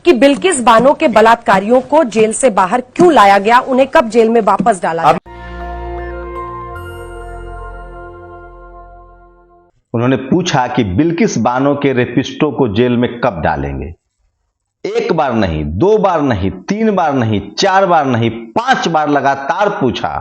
कि बिल्किस बानो के बलात्कारियों को जेल से बाहर क्यों लाया गया, उन्हें कब जेल में वापस डाला गया। उन्होंने पूछा कि बिल्किस बानो के रेपिस्टों को जेल में कब डालेंगे। एक बार नहीं, दो बार नहीं, तीन बार नहीं, चार बार नहीं, 5 बार लगातार पूछा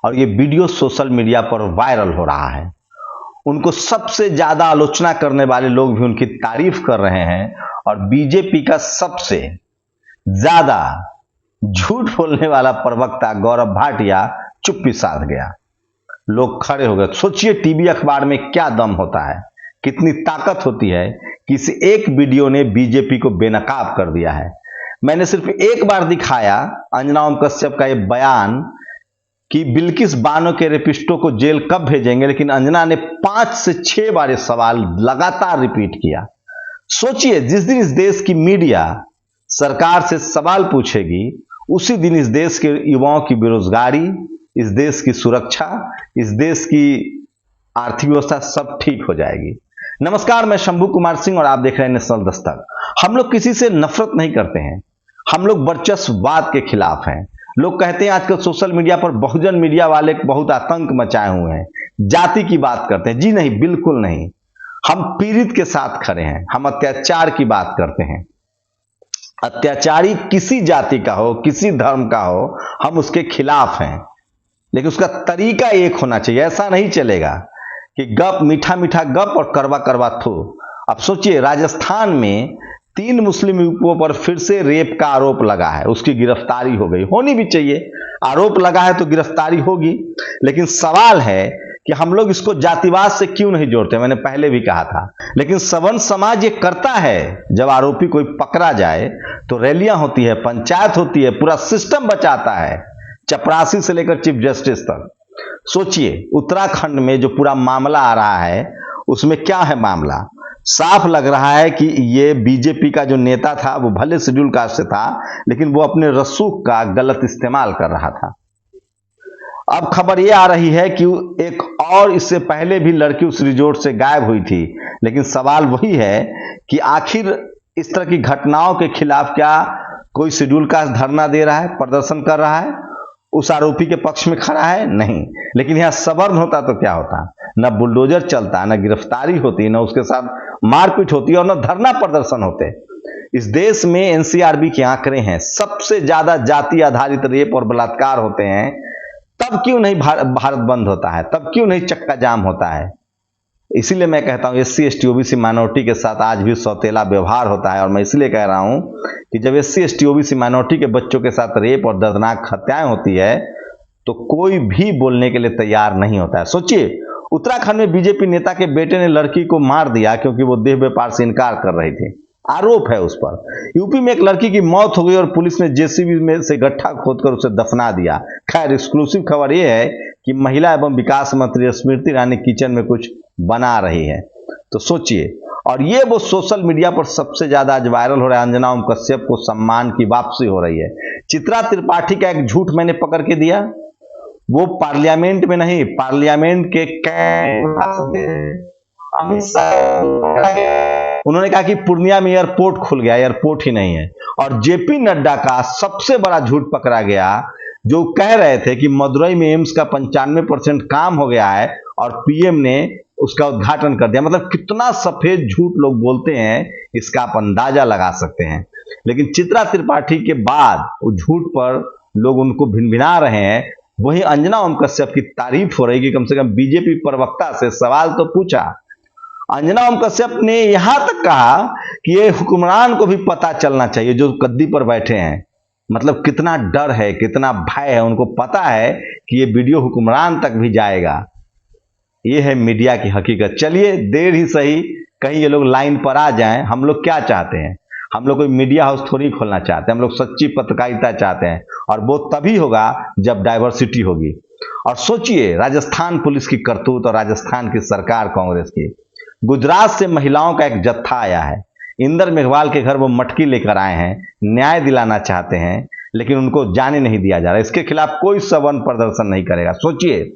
और ये वीडियो सोशल मीडिया पर वायरल हो रहा है। उनको सबसे ज्यादा आलोचना करने वाले लोग भी उनकी तारीफ कर रहे हैं और बीजेपी का सबसे ज्यादा झूठ बोलने वाला प्रवक्ता गौरव भाटिया चुप्पी साध गया। लोग खड़े हो गए। सोचिए टीवी अखबार में क्या दम होता है, कितनी ताकत होती है कि इस एक वीडियो ने बीजेपी को बेनकाब कर दिया है। मैंने सिर्फ एक बार दिखाया अंजना ओम कश्यप का यह बयान कि बिल्किस बानो के रेपिस्टों को जेल कब भेजेंगे, लेकिन अंजना ने 5 से 6 बार यह सवाल लगातार रिपीट किया। सोचिए, जिस दिन इस देश की मीडिया सरकार से सवाल पूछेगी उसी दिन इस देश के युवाओं की बेरोजगारी, इस देश की सुरक्षा, इस देश की आर्थिक व्यवस्था सब ठीक हो जाएगी। नमस्कार, मैं शंभू कुमार सिंह और आप देख रहे हैं नेशनल दस्तक। हम लोग किसी से नफरत नहीं करते हैं, हम लोग वर्चस्ववाद के खिलाफ हैं। लोग कहते हैं आजकल सोशल मीडिया पर बहुजन मीडिया वाले बहुत आतंक मचाए हुए हैं, जाति की बात करते हैं। जी नहीं, बिल्कुल नहीं। हम पीड़ित के साथ खड़े हैं, हम अत्याचार की बात करते हैं। अत्याचारी किसी जाति का हो, किसी धर्म का हो, हम उसके खिलाफ हैं, लेकिन उसका तरीका एक होना चाहिए। ऐसा नहीं चलेगा कि गप मीठा मीठा गप और करवा करवा थू। अब सोचिए, राजस्थान में 3 मुस्लिम युवकों पर फिर से रेप का आरोप लगा है, उसकी गिरफ्तारी हो गई। होनी भी चाहिए, आरोप लगा है तो गिरफ्तारी होगी। लेकिन सवाल है कि हम लोग इसको जातिवाद से क्यों नहीं जोड़ते। मैंने पहले भी कहा था, लेकिन सवर्ण समाज ये करता है। जब आरोपी कोई पकड़ा जाए तो रैलियां होती है, पंचायत होती है, पूरा सिस्टम बचाता है, चपरासी से लेकर चीफ जस्टिस तक। सोचिए, उत्तराखंड में जो पूरा मामला आ रहा है उसमें क्या है मामला। साफ लग रहा है कि ये बीजेपी का जो नेता था वो भले शेड्यूल कास्ट से था, लेकिन वो अपने रसूख का गलत इस्तेमाल कर रहा था। अब खबर ये आ रही है कि एक और इससे पहले भी लड़की उस रिजोर्ट से गायब हुई थी। लेकिन सवाल वही है कि आखिर इस तरह की घटनाओं के खिलाफ क्या कोई शेड्यूल कास्ट धरना दे रहा है, प्रदर्शन कर रहा है, उस आरोपी के पक्ष में खड़ा है? नहीं। लेकिन यहां सवर्ण होता तो क्या होता, न बुलडोजर चलता, न गिरफ्तारी होती, न उसके साथ मारपीट होती और न धरना प्रदर्शन होते। इस देश में एनसीआरबी के आंकड़े हैं, सबसे ज्यादा जाति आधारित रेप और बलात्कार होते हैं। तब क्यों नहीं भारत बंद होता है, तब क्यों नहीं चक्का जाम होता है? इसीलिए मैं कहता हूं एससी एसटी ओबीसी माइनॉरिटी के साथ आज भी सौतेला व्यवहार होता है। और मैं इसलिए कह रहा हूं कि जब एससी एसटी ओबीसी माइनॉरिटी के बच्चों के साथ रेप और दर्दनाक हत्याएं होती है तो कोई भी बोलने के लिए तैयार नहीं होता है। सोचिए, उत्तराखंड में बीजेपी नेता के बेटे ने लड़की को मार दिया क्योंकि वो देह व्यापार से इनकार कर रही थी, आरोप है उस पर। यूपी में एक लड़की की मौत हो गई और पुलिस ने जेसीबी में से गड्ढा खोदकर उसे दफना दिया। खैर, एक्सक्लूसिव खबर यह है कि महिला एवं विकास मंत्री स्मृति ईरानी किचन में कुछ बना रही है। तो सोचिए, और ये वो सोशल मीडिया पर सबसे ज्यादा आज वायरल हो रहा है। अंजना ओम कश्यप को सम्मान की वापसी हो रही है। चित्रा त्रिपाठी का एक झूठ मैंने पकड़ के दिया, वो पार्लियामेंट में नहीं, पार्लियामेंट के उन्होंने कहा कि पूर्णिया में एयरपोर्ट खुल गया, एयरपोर्ट ही नहीं है। और जेपी नड्डा का सबसे बड़ा झूठ पकड़ा गया, जो कह रहे थे कि मदुरई में एम्स का 95% काम हो गया है और पीएम ने उसका उद्घाटन कर दिया। मतलब कितना सफेद झूठ लोग बोलते हैं, इसका आप अंदाजा लगा सकते हैं। लेकिन चित्रा त्रिपाठी के बाद उस झूठ पर लोग उनको भिनभिना रहे हैं। वही अंजना ओम कश्यप की तारीफ हो रही कि कम से कम बीजेपी प्रवक्ता से सवाल तो पूछा। अंजना ओम कश्यप ने यहां तक कहा कि ये हुक्मरान को भी पता चलना चाहिए जो गद्दी पर बैठे हैं। मतलब कितना डर है, कितना भय है, उनको पता है कि ये वीडियो हुक्मरान तक भी जाएगा। ये है मीडिया की हकीकत। चलिए, देर ही सही कहीं ये लोग लाइन पर आ जाएं। हम लोग क्या चाहते हैं? हम लोग कोई मीडिया हाउस थोड़ी खोलना चाहते हैं, हम लोग सच्ची पत्रकारिता चाहते हैं और वो तभी होगा जब डाइवर्सिटी होगी। और सोचिए, राजस्थान पुलिस की करतूत और राजस्थान की सरकार कांग्रेस की। गुजरात से महिलाओं का एक जत्था आया है, इंदर मेघवाल के घर वो मटकी लेकर आए हैं, न्याय दिलाना चाहते हैं, लेकिन उनको जाने नहीं दिया जा रहा। इसके खिलाफ कोई सवर्ण प्रदर्शन नहीं करेगा। सोचिए,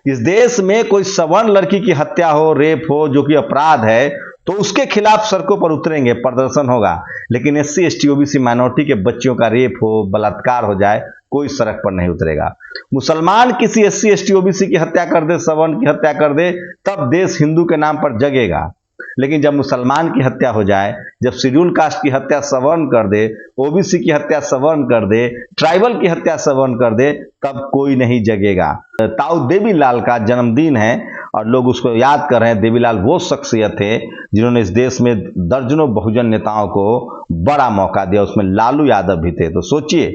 इस देश में कोई सवर्ण लड़की की हत्या हो, रेप हो, जो कि अपराध है, तो उसके खिलाफ सड़कों पर उतरेंगे, प्रदर्शन होगा। लेकिन एससी एसटी ओबीसी माइनॉरिटी के बच्चियों का रेप हो, बलात्कार हो जाए, कोई सड़क पर नहीं उतरेगा। मुसलमान किसी एससी एसटी ओबीसी की हत्या कर दे, सवर्ण की हत्या कर दे, तब देश हिंदू के नाम पर जगेगा। लेकिन जब मुसलमान की हत्या हो जाए, जब शेड्यूल कास्ट की हत्या सवर्ण कर दे, ओबीसी की हत्या सवर्ण कर दे, ट्राइबल की हत्या सवर्ण कर दे, तब कोई नहीं जगेगा। ताऊ देवीलाल का जन्मदिन है और लोग उसको याद कर रहे हैं। देवीलाल वो शख्सियत थे जिन्होंने इस देश में दर्जनों बहुजन नेताओं को बड़ा मौका दिया, उसमें लालू यादव भी थे। तो सोचिए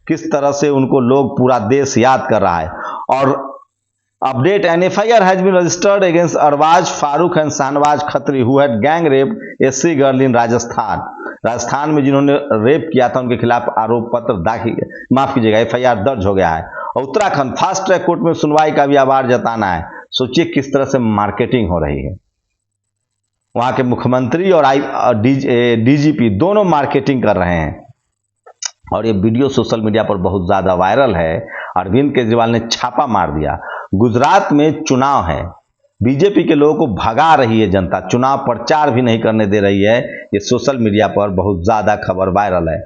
किस तरह से उनको लोग, पूरा देश याद कर रहा है। और update, an FIR has been registered against Arbaaz Farooq and Shahnawaz Khatri who had gang raped SC girl in Rajasthan. Rajasthan में जिन्होंने रेप किया था उनके खिलाफ आरोप पत्र दाखिल, माफ कीजिएगा, FIR दर्ज हो गया है। और उत्तराखंड फास्ट ट्रैक कोर्ट में सुनवाई का भी आभार जताना है। सोचिए किस तरह से मार्केटिंग हो रही है। वहां के मुख्यमंत्री और DGP दोनों मार्केटिंग कर रहे हैं। और ये वीडियो सोशल मीडिया पर बहुत ज्यादा वायरल है। अरविंद केजरीवाल ने छापा मार दिया। गुजरात में चुनाव है, बीजेपी के लोगों को भगा रही है जनता, चुनाव प्रचार भी नहीं करने दे रही है। ये सोशल मीडिया पर बहुत ज्यादा खबर वायरल है।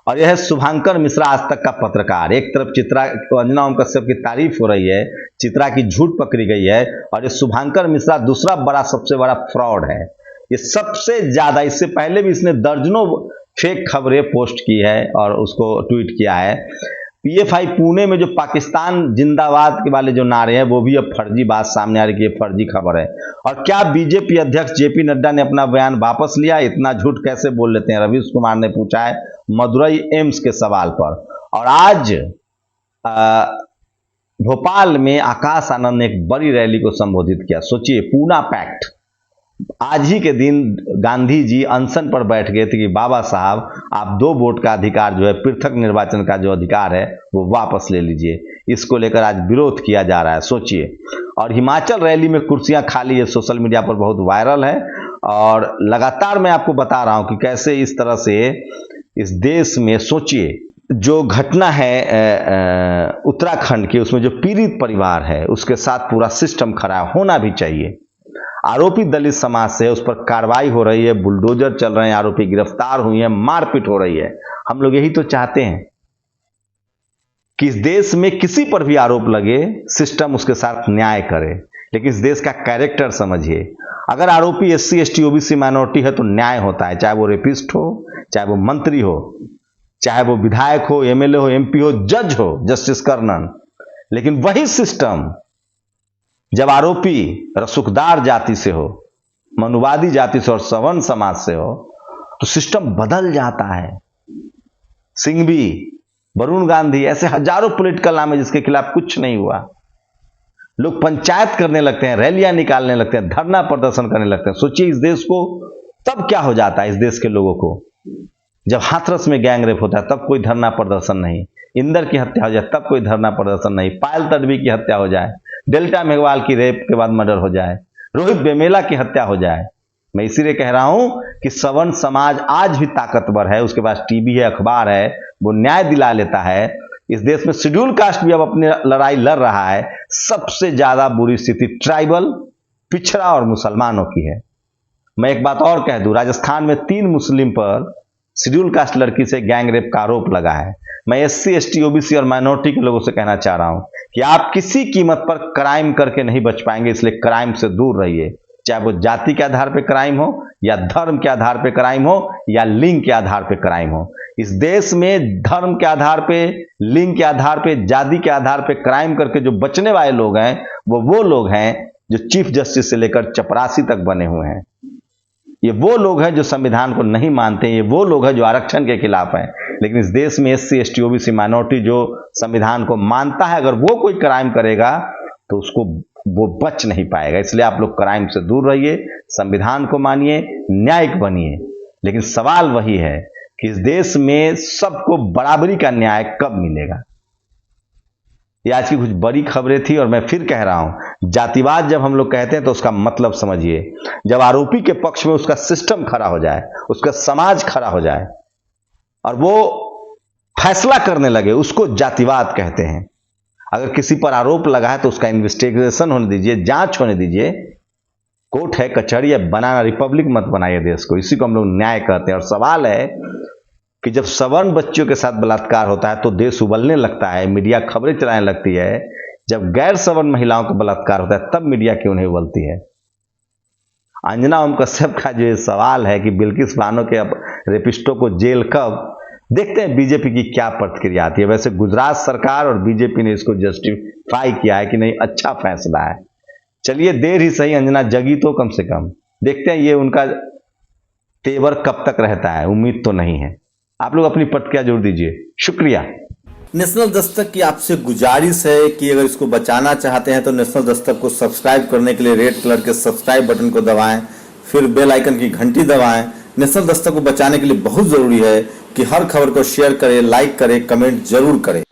और यह है शुभांकर मिश्रा, आज तक का पत्रकार। एक तरफ चित्रा अंजना ओम कश्यप की तारीफ हो रही है, चित्रा की झूठ पकड़ी गई है, और ये शुभांकर मिश्रा दूसरा बड़ा, सबसे बड़ा फ्रॉड है। ये सबसे ज्यादा, इससे पहले भी इसने दर्जनों फेक खबरें पोस्ट की है और उसको ट्वीट किया है। PFI पुणे में जो पाकिस्तान जिंदाबाद के वाले जो नारे हैं, वो भी अब फर्जी बात सामने आ रही है कि ये फर्जी खबर है। और क्या बीजेपी अध्यक्ष JP नड्डा ने अपना बयान वापस लिया? इतना झूठ कैसे बोल लेते हैं? रवीश कुमार ने पूछा है मदुरई एम्स के सवाल पर। और आज भोपाल में आकाश आनंद ने एक बड़ी रैली को संबोधित किया। सोचिए, पूना पैक्ट, आज ही के दिन गांधी जी अनशन पर बैठ गए थे कि बाबा साहब, आप 2 वोट का अधिकार जो है, पृथक निर्वाचन का जो अधिकार है, वो वापस ले लीजिए। इसको लेकर आज विरोध किया जा रहा है, सोचिए। और हिमाचल रैली में कुर्सियां खाली है, सोशल मीडिया पर बहुत वायरल है। और लगातार मैं आपको बता रहा हूं कि कैसे इस तरह से इस देश में, सोचिए, जो घटना है उत्तराखंड की, उसमें जो पीड़ित परिवार है उसके साथ पूरा सिस्टम खड़ा होना भी चाहिए। आरोपी दलित समाज से, उस पर कार्रवाई हो रही है, बुलडोजर चल रहे हैं, आरोपी गिरफ्तार हुई है, मारपीट हो रही है। हम लोग यही तो चाहते हैं कि इस देश में किसी पर भी आरोप लगे, सिस्टम उसके साथ न्याय करे। लेकिन इस देश का कैरेक्टर समझिए, अगर आरोपी SC ST OBC माइनॉरिटी है तो न्याय होता है, चाहे वो रेपिस्ट हो, चाहे वो मंत्री हो, चाहे वो विधायक हो, MLA हो, MP हो, जज हो, जस्टिस कर्नन। लेकिन वही सिस्टम जब आरोपी रसूखदार जाति से हो, मनुवादी जाति से और सवर्ण समाज से हो, तो सिस्टम बदल जाता है। सिंघवी, वरुण गांधी, ऐसे हजारों पॉलिटिकल नाम है जिसके खिलाफ कुछ नहीं हुआ। लोग पंचायत करने लगते हैं, रैलियां निकालने लगते हैं, धरना प्रदर्शन करने लगते हैं। सोचिए इस देश को तब क्या हो जाता है, इस देश के लोगों को, जब हाथरस में गैंग रेप होता है तब कोई धरना प्रदर्शन नहीं, इंदर की हत्या हो जाए तब कोई धरना प्रदर्शन नहीं, पायल तडवी की हत्या हो जाए, डेल्टा मेघवाल की रेप के बाद मर्डर हो जाए, रोहित बेमेला की हत्या हो जाए। मैं इसीलिए कह रहा हूं कि सवर्ण समाज आज भी ताकतवर है, उसके पास टीवी है, अखबार है, वो न्याय दिला लेता है। इस देश में शेड्यूल कास्ट भी अब अपनी लड़ाई लड़ रहा है। सबसे ज्यादा बुरी स्थिति ट्राइबल, पिछड़ा और मुसलमानों की है। मैं एक बात और कह दूं, राजस्थान में 3 मुस्लिम पर शेड्यूल कास्ट लड़की से गैंग रेप का आरोप लगा है। मैं SC ST OBC और माइनॉरिटी के लोगों से कहना चाह रहा हूं कि आप किसी कीमत पर क्राइम करके नहीं बच पाएंगे, इसलिए क्राइम से दूर रहिए। चाहे वो जाति के आधार पर क्राइम हो, या धर्म के आधार पर क्राइम हो, या लिंग के आधार पर क्राइम हो। इस देश में धर्म के आधार पे, लिंग के आधार पे, जाति के आधार पे क्राइम करके जो बचने वाले लोग हैं, वो लोग हैं जो चीफ जस्टिस से लेकर चपरासी तक बने हुए हैं। ये वो लोग हैं जो संविधान को नहीं मानते, ये वो लोग हैं जो आरक्षण के खिलाफ हैं। लेकिन इस देश में SC ST OBC माइनॉरिटी जो संविधान को मानता है, अगर वो कोई क्राइम करेगा तो उसको वो बच नहीं पाएगा। इसलिए आप लोग क्राइम से दूर रहिए, संविधान को मानिए, न्यायिक बनिए। लेकिन सवाल वही है कि इस देश में सबको बराबरी का न्याय कब मिलेगा। ये आज की कुछ बड़ी खबरें थी। और मैं फिर कह रहा हूं, जातिवाद जब हम लोग कहते हैं तो उसका मतलब समझिए, जब आरोपी के पक्ष में उसका सिस्टम खड़ा हो जाए, उसका समाज खड़ा हो जाए और वो फैसला करने लगे, उसको जातिवाद कहते हैं। अगर किसी पर आरोप लगा है तो उसका इन्वेस्टिगेशन होने दीजिए, जांच होने दीजिए, कोर्ट है, कचहरी है, बनाना रिपब्लिक मत बनाइए देश को। इसी को हम लोग न्याय कहते हैं। और सवाल है कि जब सवर्ण बच्चियों के साथ बलात्कार होता है तो देश उबलने लगता है, मीडिया खबरें चलाने लगती है। जब गैर सवर्ण महिलाओं का बलात्कार होता है तब मीडिया क्यों नहीं उबलती है? अंजना ओम कश्यप का जो सवाल है कि बिल्किस बानो के रेपिस्टों को जेल कब, देखते हैं बीजेपी की क्या प्रतिक्रिया आती है। वैसे गुजरात सरकार और बीजेपी ने इसको जस्टिफाई किया है कि नहीं, अच्छा फैसला है। चलिए देर ही सही, अंजना जगी तो कम से कम। देखते हैं ये उनका तेवर कब तक रहता है, उम्मीद तो नहीं है। आप लोग अपनी प्रतिक्रिया जरूर दीजिए। शुक्रिया। नेशनल दस्तक की आपसे गुजारिश है कि अगर इसको बचाना चाहते हैं तो नेशनल दस्तक को सब्सक्राइब करने के लिए रेड कलर के सब्सक्राइब बटन को दबाएं, फिर बेल आइकन की घंटी दबाएं। नेशनल दस्तक को बचाने के लिए बहुत जरूरी है कि हर खबर को शेयर करें, लाइक करें, कमेंट जरूर करें।